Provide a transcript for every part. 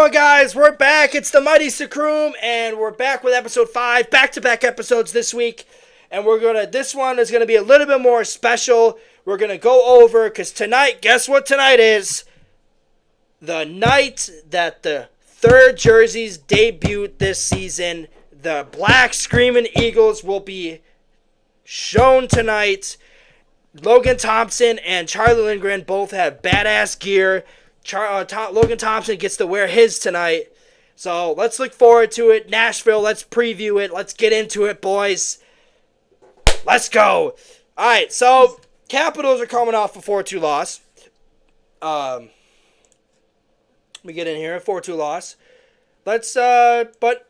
on, guys? We're back. It's the Mighty Sakroom, and we're back with episode 5, back-to-back episodes this week. And this one is gonna be a little bit more special. We're gonna go over, because tonight, guess what tonight is? The night that the third jerseys debuted this season. The Black Screaming Eagles will be shown tonight. Logan Thompson and Charlie Lindgren both have badass gear. Logan Thompson gets to wear his tonight. So let's look forward to it. Nashville, let's preview it. Let's get into it, boys. Let's go. All right, so Capitals are coming off a 4-2 loss. We get in here, a 4-2 loss. But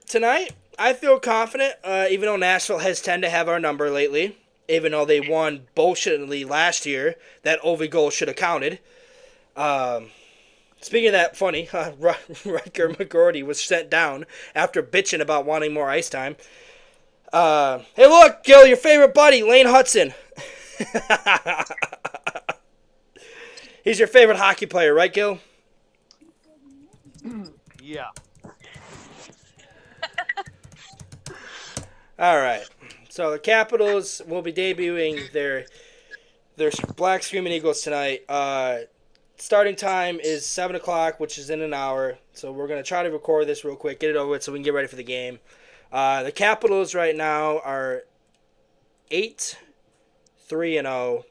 tonight, I feel confident, even though Nashville has tended to have our number lately. Even though they won bullshittingly last year, that Ovi goal should have counted. Speaking of that, funny, Rutger McGroarty was sent down after bitching about wanting more ice time. Hey, look, Gil, your favorite buddy, Lane Hudson. He's your favorite hockey player, right, Gil? Yeah. All right. So the Capitals will be debuting their Black Screaming Eagles tonight. Starting time is 7 o'clock, which is in an hour. So we're going to try to record this real quick, get it over with so we can get ready for the game. The Capitals right now are 8-3-0.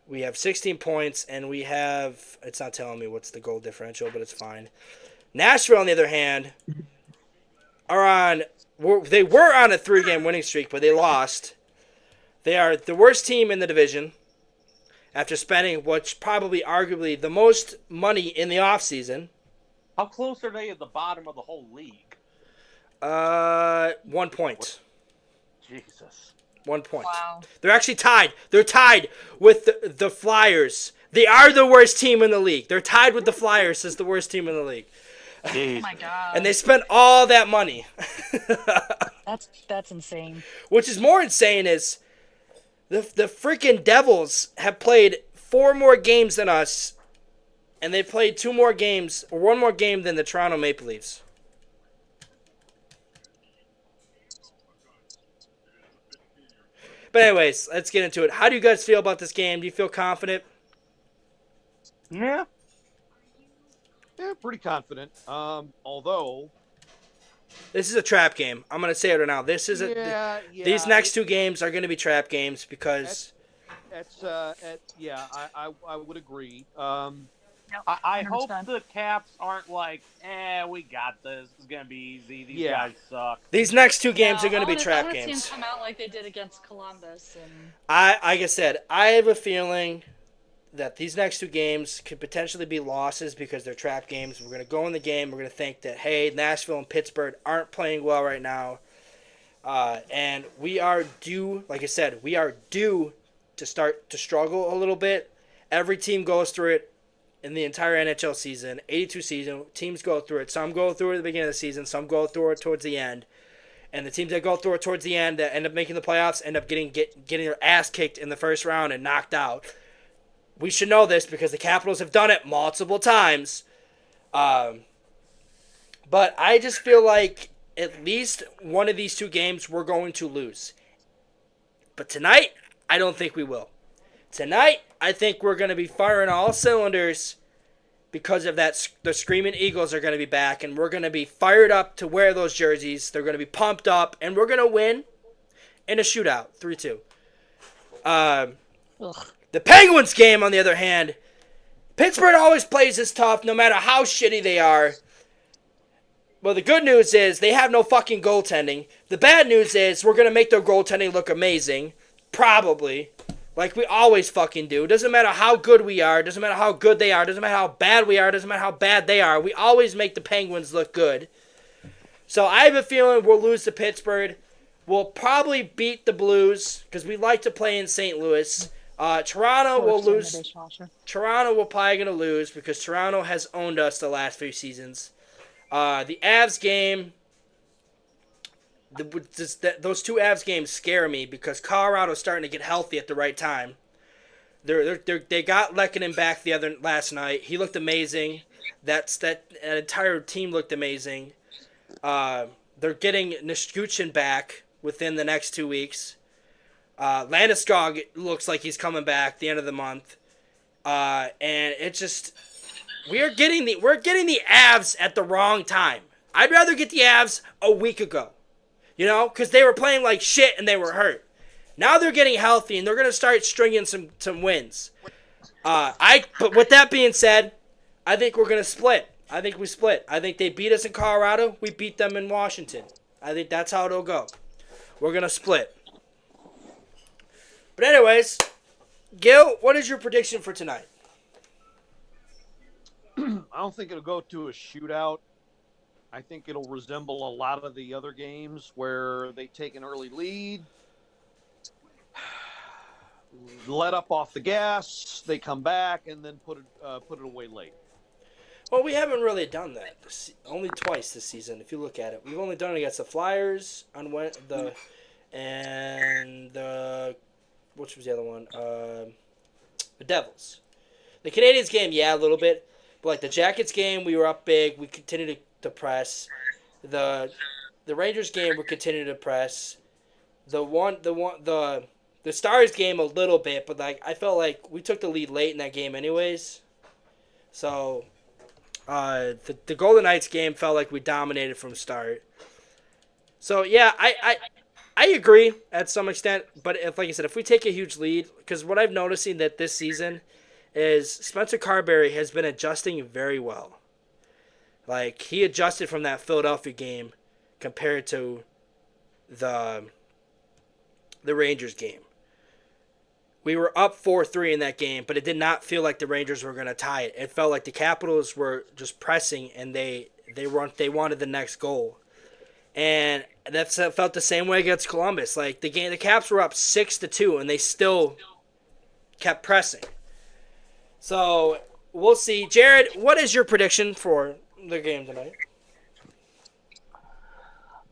We have 16 points, and we have... It's not telling me what's the goal differential, but it's fine. Nashville, on the other hand, are on... They were on a 3-game winning streak, but they lost. They are the worst team in the division after spending what's probably arguably the most money in the offseason. How close are they at the bottom of the whole league? 1 point. Jesus. 1 point. Wow. They're actually tied. They're tied with the Flyers. They are the worst team in the league. They're tied with the Flyers as the worst team in the league. Oh my god. And they spent all that money. That's insane. Which is more insane is the freaking Devils have played 4 more games than us, and they played 2 more games, or 1 more game than the Toronto Maple Leafs. But anyways, let's get into it. How do you guys feel about this game? Do you feel confident? Yeah. Yeah, pretty confident. Although this is a trap game. I'm gonna say it right now. This is these next 2 games are gonna be trap games because I would agree. Yep, I hope 100%. the Caps aren't like, we got this. It's gonna be easy. These guys suck. these next 2 games are gonna be trap I games. want to see them come out like they did against Columbus. And Like I said, I have a feeling that these next 2 games could potentially be losses because they're trap games. We're going to go in the game. We're going to think that, hey, Nashville and Pittsburgh aren't playing well right now. And we are due, like I said, we are due to start to struggle a little bit. Every team goes through it in the entire NHL season, 82 season. Teams go through it. Some go through it at the beginning of the season. Some go through it towards the end. And the teams that go through it towards the end that end up making the playoffs end up getting their ass kicked in the first round and knocked out. We should know this because the Capitals have done it multiple times. But I just feel like at least one of these 2 games we're going to lose. But tonight, I don't think we will. Tonight, I think we're going to be firing all cylinders because of that. The Screaming Eagles are going to be back, and we're going to be fired up to wear those jerseys. They're going to be pumped up, and we're going to win in a shootout, 3-2. The Penguins game, on the other hand, Pittsburgh always plays this tough no matter how shitty they are. Well, the good news is they have no fucking goaltending. The bad news is we're going to make their goaltending look amazing. Probably. Like we always fucking do. Doesn't matter how good we are. Doesn't matter how good they are. Doesn't matter how bad we are. Doesn't matter how bad they are. We always make the Penguins look good. So I have a feeling we'll lose to Pittsburgh. We'll probably beat the Blues because we like to play in St. Louis. Toronto will lose. Toronto will probably going to lose because Toronto has owned us the last few seasons. The Avs game, those 2 Avs games scare me because Colorado's starting to get healthy at the right time. They got Lehkonen back last night. He looked amazing. That entire team looked amazing. They're getting Niskuchin back within the next 2 weeks. Landeskog looks like he's coming back at the end of the month. And it just we're getting the Avs at the wrong time. I'd rather get the Avs a week ago. Because they were playing like shit and they were hurt. Now they're getting healthy and they're going to start stringing some wins. But with that being said, I think we're going to split. I think we split. I think they beat us in Colorado. We beat them in Washington. I think that's how it'll go. We're going to split. But anyways, Gil, what is your prediction for tonight? I don't think it'll go to a shootout. I think it'll resemble a lot of the other games where they take an early lead, let up off the gas, they come back, and then put it away late. Well, we haven't really done that. Only twice this season, if you look at it. We've only done it against the Flyers which was the other one? The Devils. The Canadiens game, yeah, a little bit. But like the Jackets game, we were up big. We continued to press. The Rangers game, we continued to press. The Stars game a little bit, but like I felt like we took the lead late in that game anyways. So the Golden Knights game felt like we dominated from start. So yeah, I agree at some extent, but like I said, if we take a huge lead, because what I've noticing that this season is Spencer Carberry has been adjusting very well. Like he adjusted from that Philadelphia game compared to the Rangers game. We were up 4-3 in that game, but it did not feel like the Rangers were going to tie it. It felt like the Capitals were just pressing, and they wanted the next goal. And that felt the same way against Columbus. Like the Caps were up 6-2, and they still kept pressing. So we'll see. Jared, what is your prediction for the game tonight?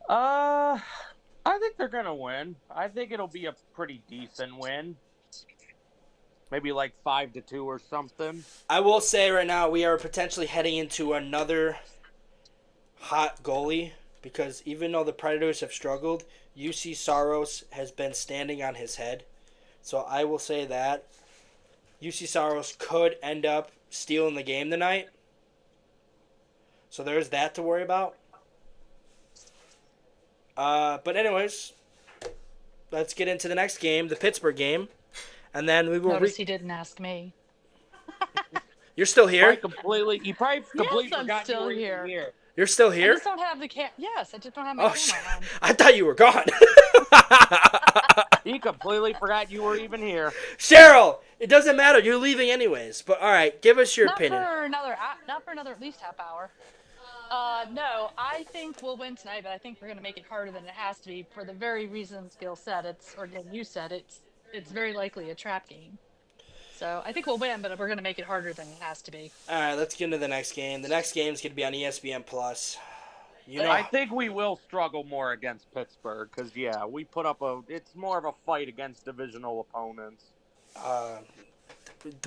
I think they're gonna win. I think it'll be a pretty decent win. Maybe like 5-2 or something. I will say right now we are potentially heading into another hot goalie because even though the Predators have struggled, UC Saros has been standing on his head. So I will say that UC Saros could end up stealing the game tonight. So there's that to worry about. But anyways, let's get into the next game, the Pittsburgh game. And then we will. Notice he didn't ask me. You're still here? You probably completely I'm forgot still you were here. even here. You're still I here? just don't have the Yes, I just don't have my camera on. I thought you were gone. He completely forgot you were even here. Cheryl, it doesn't matter. You're leaving anyways. But all right, give us your opinion. Not for another at least half hour. No, I think we'll win tonight, but I think we're going to make it harder than it has to be for the very reasons Gil said. You said it's very likely a trap game. So I think we'll win, but we're going to make it harder than it has to be. All right, let's get into the next game. The next game is going to be on ESPN Plus. I think we will struggle more against Pittsburgh because we put up it's more of a fight against divisional opponents.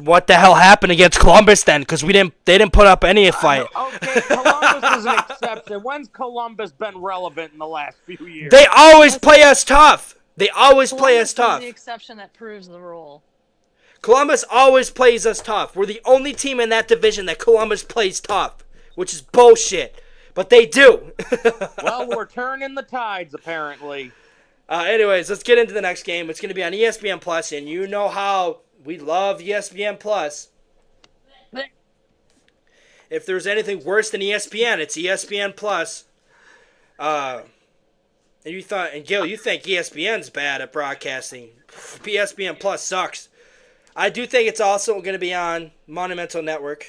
What the hell happened against Columbus then? Because they didn't put up any fight. Okay, Columbus is an exception. When's Columbus been relevant in the last few years? They always play us tough. They always play us Columbus tough. is the exception that proves the rule. Columbus always plays us tough. We're the only team in that division that Columbus plays tough, which is bullshit. But they do. Well, we're turning the tides, apparently. Anyways, let's get into the next game. It's going to be on ESPN Plus, and you know how we love ESPN Plus. If there's anything worse than ESPN, it's ESPN Plus. And Gil, you think ESPN's bad at broadcasting. ESPN Plus sucks. I do think it's also going to be on Monumental Network.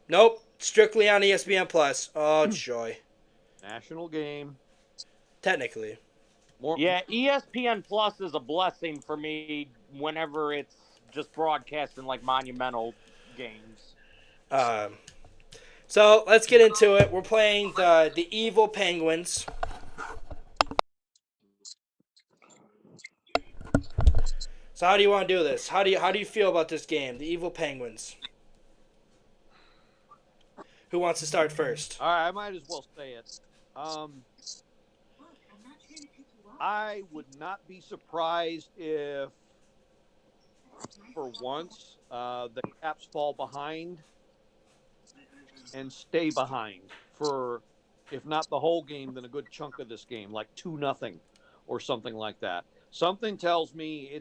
Nope, strictly on ESPN Plus. Oh, joy. National game. Technically. ESPN Plus is a blessing for me whenever it's just broadcasting like Monumental games. So let's get into it. We're playing the Evil Penguins. So how do you want to do this? How do you feel about this game, the Evil Penguins? Who wants to start first? All right, I might as well say it. I would not be surprised if, for once, the Caps fall behind and stay behind for, if not the whole game, then a good chunk of this game, like 2-0 or something like that. Something tells me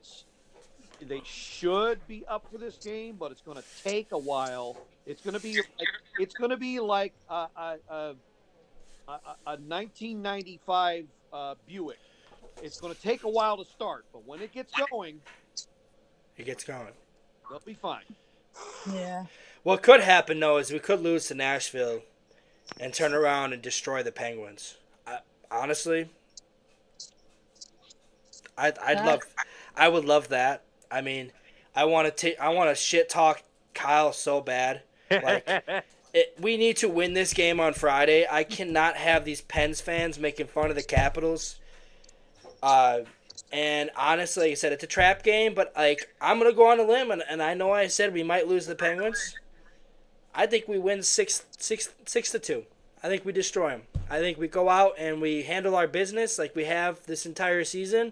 they should be up for this game, but it's going to take a while. It's going to be like a 1995 Buick. It's going to take a while to start, but when it gets going, It gets going. they'll be fine. Yeah. What could happen though is we could lose to Nashville and turn around and destroy the Penguins. Honestly, I would love that. I mean, I want to shit talk Kyle so bad. Like, we need to win this game on Friday. I cannot have these Pens fans making fun of the Capitals. And honestly, like I said, it's a trap game, but like I'm gonna go on a limb, and I know I said we might lose the Penguins. I think we win 6-2. I think we destroy them. I think we go out and we handle our business like we have this entire season.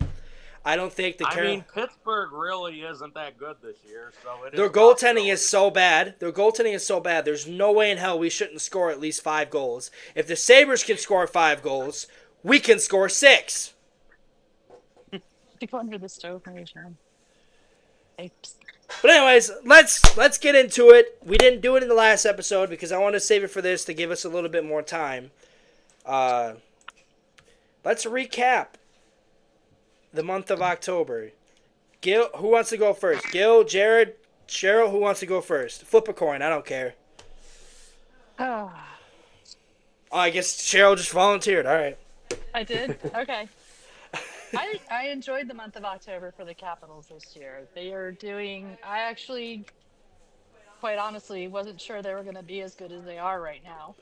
I don't think Pittsburgh really isn't that good this year, so their goaltending is so bad. Their goaltending is so bad. There's no way in hell we shouldn't score at least 5 goals. If the Sabres can score 5 goals, we can score 6. Go under the stove, maybe, John. Apes. But anyways, let's get into it. We didn't do it in the last episode because I want to save it for this to give us a little bit more time. Let's recap the month of October. Gil, who wants to go first? Gil, Jared, Cheryl, who wants to go first? Flip a coin. I don't care. Oh, I guess Cheryl just volunteered. All right. I did? Okay. I enjoyed the month of October for the Capitals this year. They are doing. I actually, quite honestly, wasn't sure they were going to be as good as they are right now.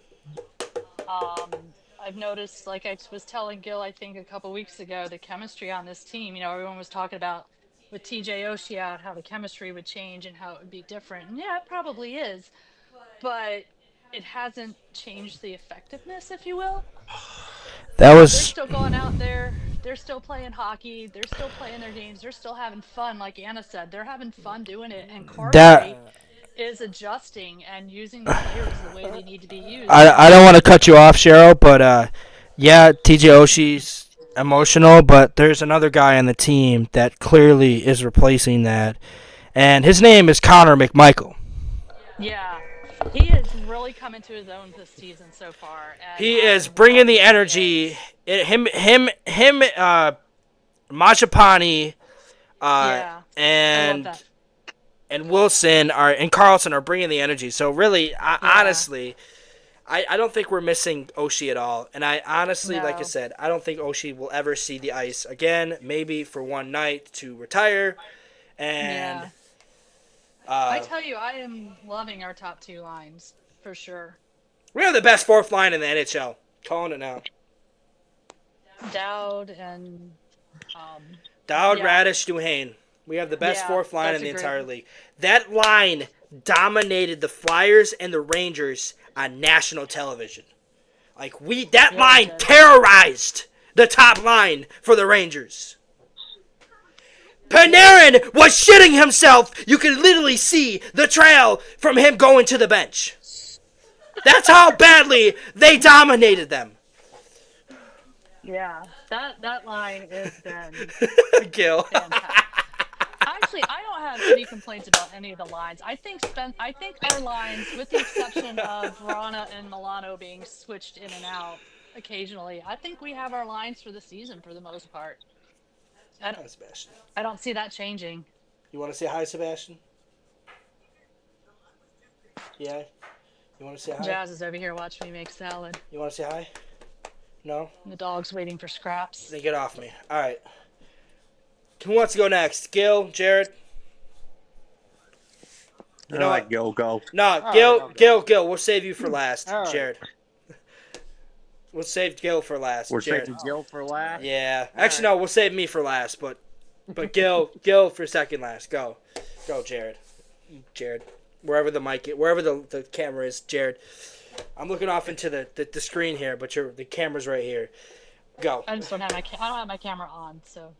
I've noticed, like I was telling Gil, I think a couple weeks ago, the chemistry on this team. Everyone was talking about with TJ Oshie out how the chemistry would change and how it would be different. And yeah, it probably is, but it hasn't changed the effectiveness, if you will. They're still going out there. They're still playing hockey. They're still playing their games. They're still having fun. Like Anna said, they're having fun doing it. And Carberry is adjusting and using the players the way they need to be used. I don't want to cut you off, Cheryl, but yeah, TJ Oshie's emotional, but there's another guy on the team that clearly is replacing that, and his name is Connor McMichael. Yeah. He is really coming to his own this season so far. And he is bringing the energy. Machapani, and Wilson and Carlson are bringing the energy. So really, honestly, I don't think we're missing Oshie at all. And I honestly, like I said, I don't think Oshie will ever see the ice again. Maybe for one night to retire. And I tell you, I am loving our top 2 lines for sure. We have the best 4th line in the NHL. Calling it now. Dowd and Radish, Duhane. We have the best 4th line in the entire league. That line dominated the Flyers and the Rangers on national television. Like that line terrorized the top line for the Rangers. Panarin was shitting himself. You could literally see the trail from him going to the bench. That's how badly they dominated them. Yeah, that line is been Gil. fantastic. Actually, I don't have any complaints about any of the lines. I think our lines, with the exception of Rana and Milano being switched in and out occasionally, I think we have our lines for the season for the most part. Hi, Sebastian. I don't see that changing. You want to say hi, Sebastian? Yeah? You want to say hi? Jazz is over here watching me make salad. You want to say hi? No? And the dog's waiting for scraps. Then get off me. All right. Who wants to go next? Gil? Jared? You know what? Gil, go. No, Gil. We'll save you for last, Jared. We'll save Gil for last. We're Jared. saving Gil for last? Yeah. Actually, no, we'll save me for last, but Gil for second last. Go, Jared. Wherever the camera is, Jared. I'm looking off into the screen here, but the camera's right here. Go. I just don't have I don't have my camera on, so.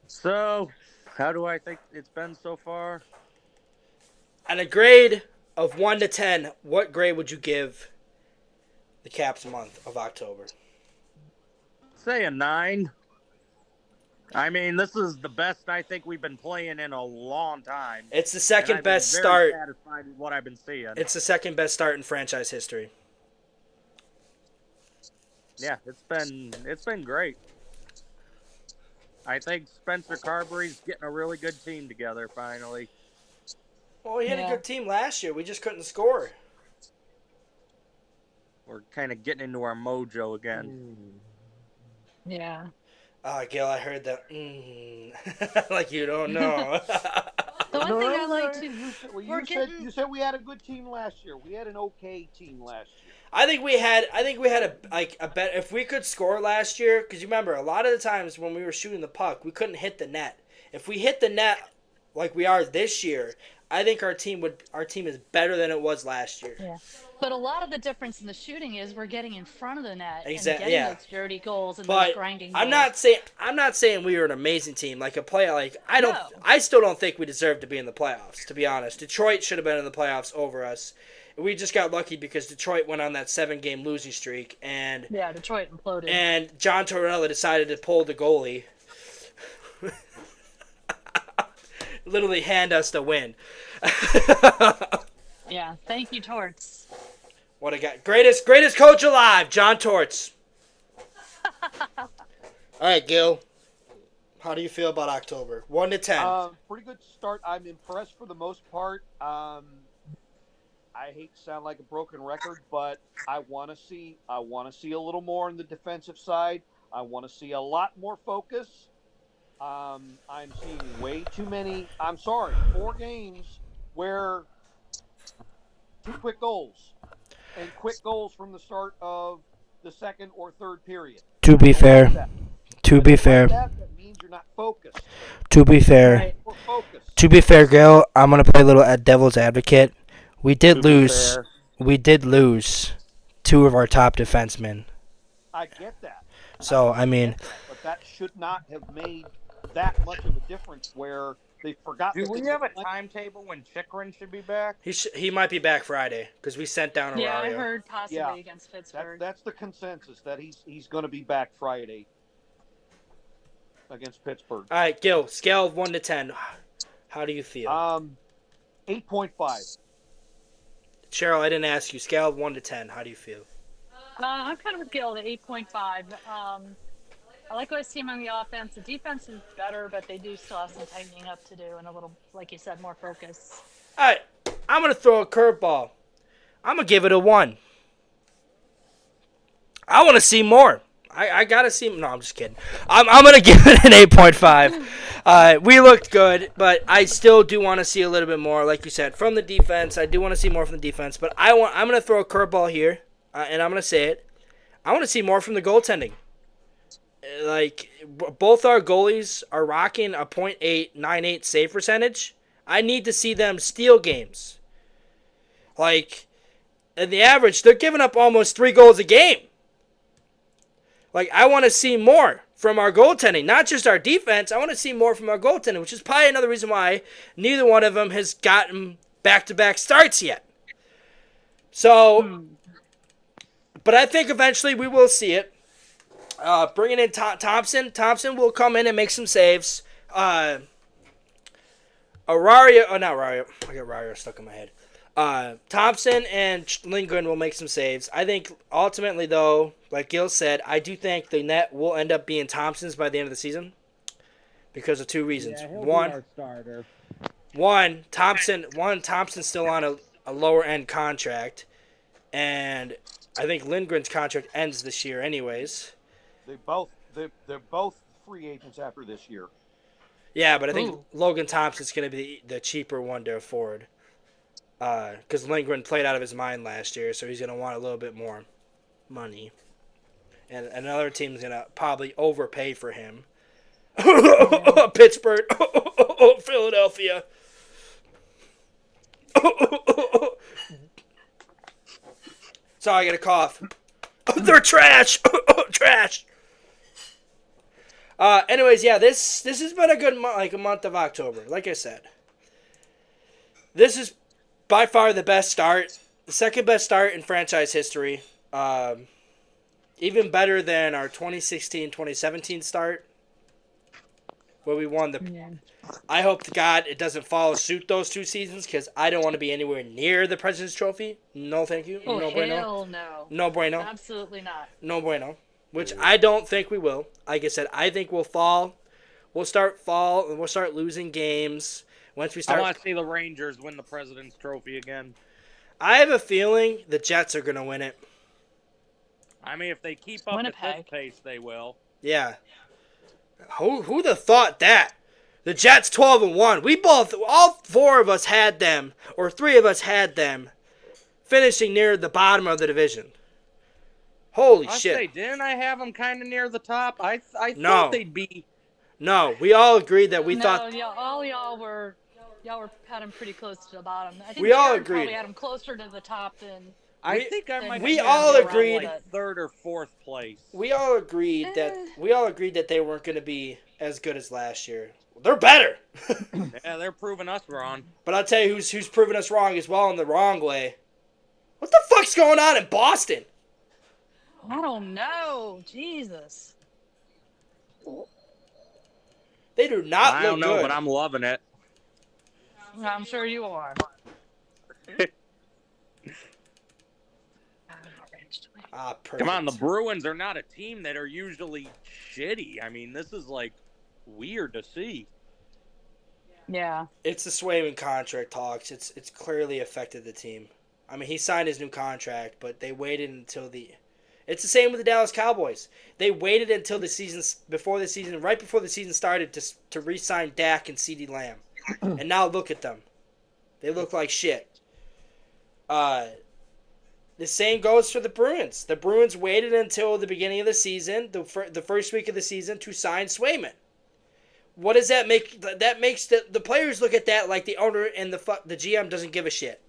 So, how do I think it's been so far? On a grade of 1 to 10, what grade would you give the Caps month of October? Say a 9. I mean, this is the best I think we've been playing in a long time. It's the And second I've been best very start. satisfied with what I've been seeing. It's the second best start in franchise history. Yeah, it's been great. I think Spencer Carberry's getting a really good team together finally. Well, we had a Yeah. good team last year. We just couldn't score. We're kind of getting into our mojo again. Yeah. Gil, I heard that. Like you don't know. The one thing I like to. You said we had a good team last year. We had an okay team last year. I think we had a bet if we could score last year, because you remember a lot of the times when we were shooting the puck, we couldn't hit the net. If we hit the net like we are this year, I think our team is better than it was last year. Yeah. But a lot of the difference in the shooting is we're getting in front of the net and Exactly, getting yeah. those dirty goals and But those grinding I'm goals. not saying we were an amazing team. Like No. I still don't think we deserve to be in the playoffs, to be honest. Detroit should have been in the playoffs over us. We just got lucky because Detroit went on that 7-game losing streak, and Yeah, Detroit imploded. John Tortorella decided to pull the goalie. Literally hand us the win. Yeah, thank you, Torts. What a guy. Greatest coach alive, John Torts. All right, Gil. How do you feel about October? 1 to 10. Pretty good start. I'm impressed for the most part. I hate to sound like a broken record, but I want to see a little more on the defensive side. I want to see a lot more focus. I'm seeing way too many. 4 games where 2 quick goals and quick goals from the start of the second or third period. To be fair, That means you're not focused. to be fair, Right. We're focused. to be fair, Gil, I'm gonna play a little at devil's advocate. We did To be lose. fair. We did lose 2 of our top defensemen. I get that. So I mean, But that should not have made that much of a difference where they forgot. Do that we they have a were- timetable when Chikrin should be back? he might be back Friday because we sent down Yeah, I Arario. heard possibly Yeah. against Pittsburgh. That's the consensus that he's going to be back Friday against Pittsburgh. All right, Gil. Scale of 1 to 10. How do you feel? 8.5. Cheryl, I didn't ask you. Scale of 1 to 10. How do you feel? I'm kind of with Gil at 8.5. I like what I see on the offense. The defense is better, but they do still have some tightening up to do and a little, like you said, more focus. All right, I'm gonna throw a curveball. I'm gonna give it a 1. I want to see more. I gotta see. No, I'm just kidding. I'm gonna give it an 8.5. We looked good, but I still do want to see a little bit more, like you said, from the defense. I do want to see more from the defense, but I'm gonna throw a curveball here, and I'm gonna say it. I want to see more from the goaltending. Like both our goalies are rocking a .898 save percentage. I need to see them steal games. Like, in the average, they're giving up almost 3 goals a game. Like, I want to see more from our goaltending, not just our defense. I want to see more from our goaltending, which is probably another reason why neither one of them has gotten back-to-back starts yet. So, but I think eventually we will see it. Bringing in Thompson. Thompson will come in and make some saves. Not Rario. I got Rario stuck in my head. Thompson and Lindgren will make some saves. I think ultimately, though, like Gil said, I do think the net will end up being Thompson's by the end of the season because of 2 reasons. One, Thompson's still on a lower end contract, and I think Lindgren's contract ends this year, anyways. They're both free agents after this year. Yeah, but I think Ooh. Logan Thompson's going to be the cheaper one to afford. Because Lindgren played out of his mind last year, so he's going to want a little bit more money. And another team's going to probably overpay for him. Pittsburgh. Philadelphia. Sorry, I got a cough. They're trash. Trash. Anyways, yeah, this has been a good month of October. Like I said, this is by far the best start, the second best start in franchise history. Even better than our 2016-2017 start, where we won the. Yeah. I hope to God it doesn't follow suit those 2 seasons, because I don't want to be anywhere near the President's Trophy. No, thank you. Oh, No bueno. hell no. No bueno. Absolutely not. No bueno. Which I don't think we will. Like I said, I think we'll fall. We'll start and we'll start losing games once we I start. want to see the Rangers win the President's Trophy again. I have a feeling the Jets are gonna win it. I mean, if they keep up at this Winnipeg. pace, they will. Yeah. Who'd have thought that? The Jets 12-1. We both, all 4 of us had them, or 3 of us had them, finishing near the bottom of the division. Holy I shit! say, didn't I have them kind of near the top? I No. thought they'd be. No, we all agreed that we no, thought. all y'all were had them pretty close to the bottom. I think We all Jared agreed. probably had them closer to the top than. I We- think I might. we have all them around, agreed- like, third or fourth place. We all agreed that they weren't going to be as good as last year. They're better. Yeah, they're proving us wrong. But I'll tell you who's proven us wrong as well in the wrong way. What the fuck's going on in Boston? I don't know. Jesus. They do not I look don't know, good. but I'm loving it. I'm sure you are. Come on, the Bruins are not a team that are usually shitty. I mean, this is like weird to see. Yeah. It's the Swayman contract talks. It's clearly affected the team. I mean, he signed his new contract, but they waited until the. It's the same with the Dallas Cowboys. They waited until the season right before the season started to re-sign Dak and CeeDee Lamb, and now look at them. They look like shit. The same goes for the Bruins. The Bruins waited until the beginning of the season, the first week of the season, to sign Swayman. What does that make? That makes the players look at that like the owner and the GM doesn't give a shit.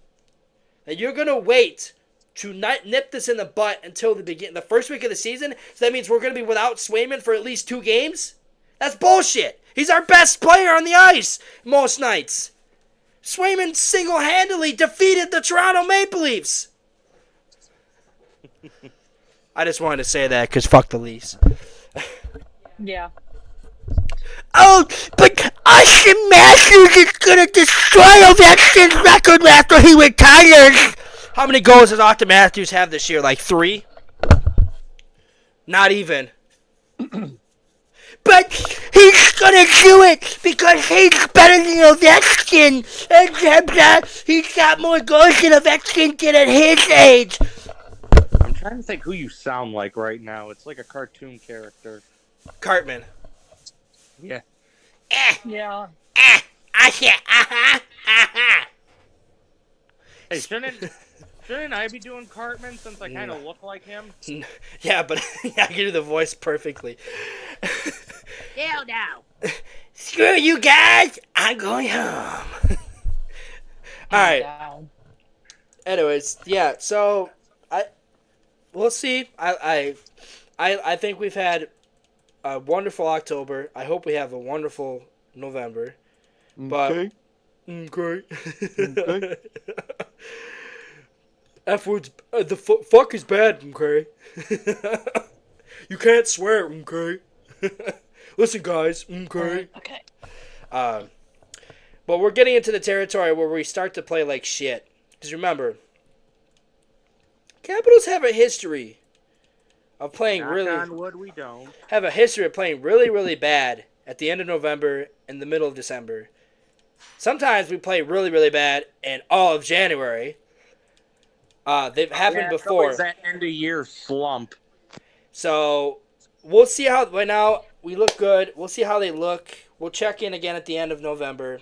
That you're gonna wait to nip this in the butt until the first week of the season. So that means we're gonna be without Swayman for at least 2 games. That's bullshit. He's our best player on the ice most nights. Swayman single-handedly defeated the Toronto Maple Leafs. I just wanted to say that because fuck the Leafs. Yeah. Oh, but Austin Matthews is going to destroy Ovechkin's record after he retires. How many goals does Austin Matthews have this year? Like 3? Not even. But he's going to do it because he's better than Ovechkin. And he's got more goals than Ovechkin did at his age. I'm trying to think who you sound like right now. It's like a cartoon character. Cartman. Yeah. Yeah. I said, Hey, shouldn't I be doing Cartman since I kind of look like him? Yeah, but I can do the voice perfectly. Hell no. Screw you guys! I'm going home. All right. Down. Anyways, yeah. So we'll see. I think we've had a wonderful October. I hope we have a wonderful November. But Okay. okay. F words. The fuck is bad. Okay. You can't swear. Okay. Listen, guys. Okay. Okay. But we're getting into the territory where we start to play like shit. Because remember, Capitals have a history of playing Knock really on wood, we don't. really bad at the end of November and the middle of December. Sometimes we play really, really bad in all of January. They've happened Yeah, it's before. always that end of year slump. So we'll see how. Right now we look good. We'll see how they look. We'll check in again at the end of November.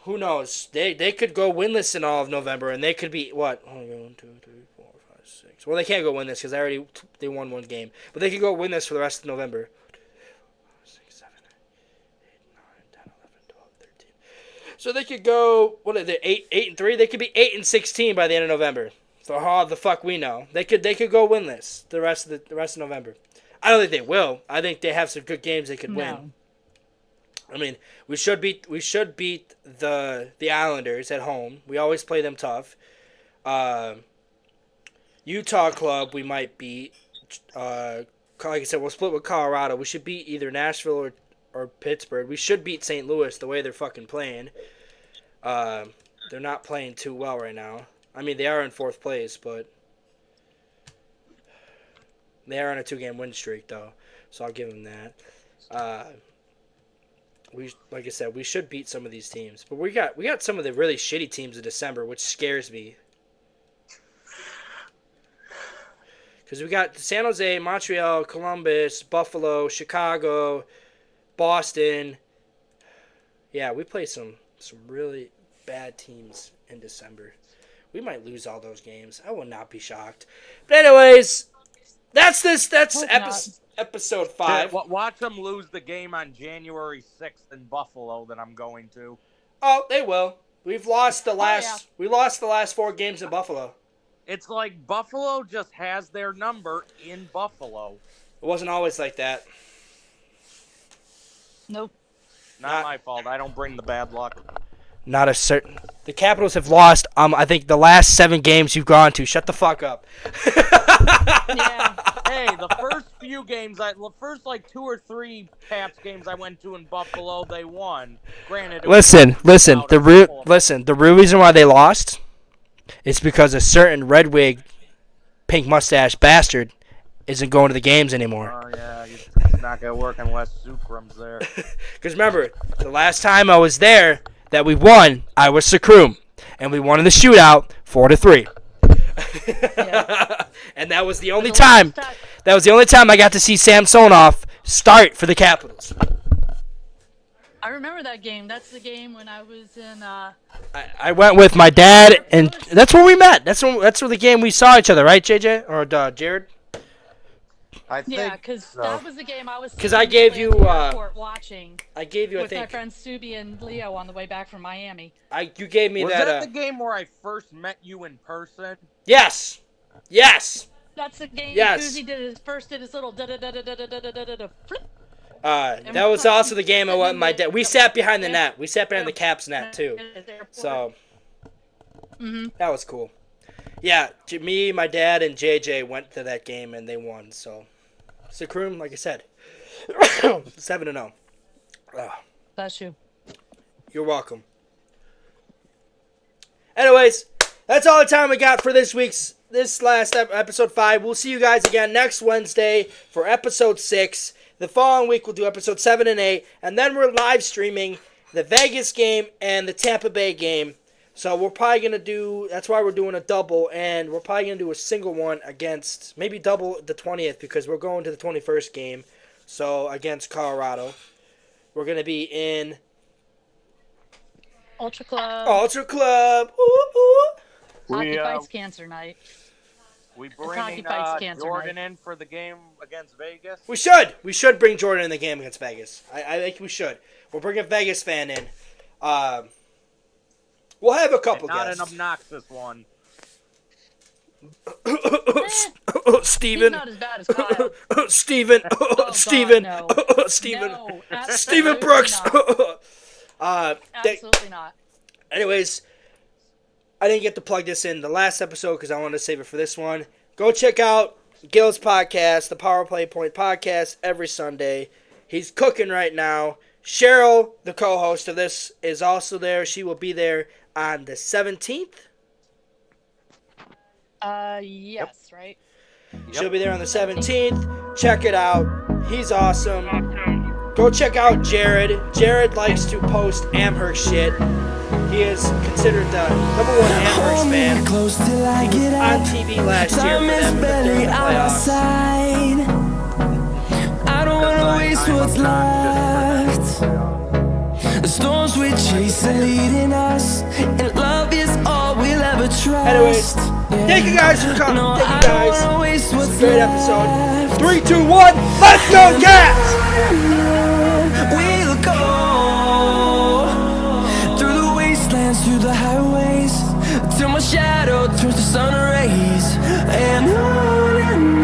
Who knows? They could go winless in all of November, and they could be what? 1, 2, 3, 4, 5, 6. Well, they can't go winless because they won 1 game, but they could go winless for the rest of November. 6, 7, 8, 9, 10, 11, 12, 13. So they could go. What are they? 8-3. They could be 8-16 by the end of November. For how the fuck we know, they could go winless the rest of November. I don't think they will. I think they have some good games they could win. I mean, we should beat the Islanders at home. We always play them tough. Utah Club we might beat. Like I said, we'll split with Colorado. We should beat either Nashville or Pittsburgh. We should beat St. Louis the way they're fucking playing. They're not playing too well right now. I mean, they are in 4th place, but they are on a 2-game win streak, though. So I'll give them that. Like I said, we should beat some of these teams, but we got some of the really shitty teams in December, which scares me. Because we got San Jose, Montreal, Columbus, Buffalo, Chicago, Boston. Yeah, we play some really bad teams in December. We might lose all those games. I will not be shocked. But anyways, that's episode 5. Watch them lose the game on January 6th in Buffalo that I'm going to. Oh, they will. We lost the last 4 games in Buffalo. It's like Buffalo just has their number in Buffalo. It wasn't always like that. Nope. Not my fault. I don't bring the bad luck. Not a certain. The Capitals have lost. I think the last 7 games you've gone to. Shut the fuck up. Yeah. Hey, the first few games, the first like 2 or 3 Caps games I went to in Buffalo, they won. Granted, listen. The real reason why they lost is because a certain red wig, pink mustache bastard isn't going to the games anymore. Oh yeah, it's not gonna work unless Sucrum's there. Because remember, the last time I was there that we won, I was Sacrum, and we won in the shootout 4-3. Yeah. And that was the only time. That was the only time I got to see Samsonov start for the Capitals. I remember that game. That's the game when I was in. I went with my dad, and that's where we met. That's where the game we saw each other, right, JJ or Jared? I think. Yeah, because that was the game I was. 'Cause I gave you, watching. I gave you, I with my think. friends Subi and Leo on the way back from Miami. You gave me Was that. that the game where I first met you in person? Yes. Yes. That's the game. Yes. Susie did his little da da da da da da da da da da flip. That was also the game I went with my dad. We sat behind the net. We sat behind the Caps net too. So that was cool. Yeah, me, my dad, and JJ went to that game and they won. So Sacrum, like I said, 7-0. Bless you. You're welcome. Anyways, that's all the time we got for this last episode 5. We'll see you guys again next Wednesday for episode 6. The following week we'll do episode 7 and 8, and then we're live streaming the Vegas game and the Tampa Bay game. So we're probably gonna do. That's why we're doing a double, and we're probably gonna do a single one against maybe double the 20th because we're going to the 21st game. So against Colorado, we're gonna be in Ultra Club. Ultra Club. Ooh, ooh. Hockey Fights Cancer Night. We Hockey bring Fights Cancer Jordan Night. in for the game against Vegas. We should. We should bring Jordan in the game against Vegas. I think we should. We'll bring a Vegas fan in. We'll have a couple Not guests. an obnoxious one. Steven. He's not as bad as Kyle. Steven. God, Steven. no. Steven. No, Steven absolutely Brooks. not. Absolutely not. Anyways, I didn't get to plug this in the last episode because I wanted to save it for this one. Go check out Gil's podcast, the Power Play Point podcast, every Sunday. He's cooking right now. Cheryl, the co-host of this, is also there. She will be there on the 17th. Yes, right? She'll be there on the 17th. Check it out. He's awesome. Go check out Jared. Jared likes to post Amherst shit. He is considered the #1 Amherst fan. He was on TV last year for them in the playoffs. I don't wanna waste what's left. The storms we chase are leading us, and love is all we'll ever trust. Anyways, thank you guys for coming. No, Thank I you don't guys. wanna waste This what's is a great left. episode. 3, 2, 1. Let's go, Cats! We'll go through the highways till my shadow turns to sun rays, and on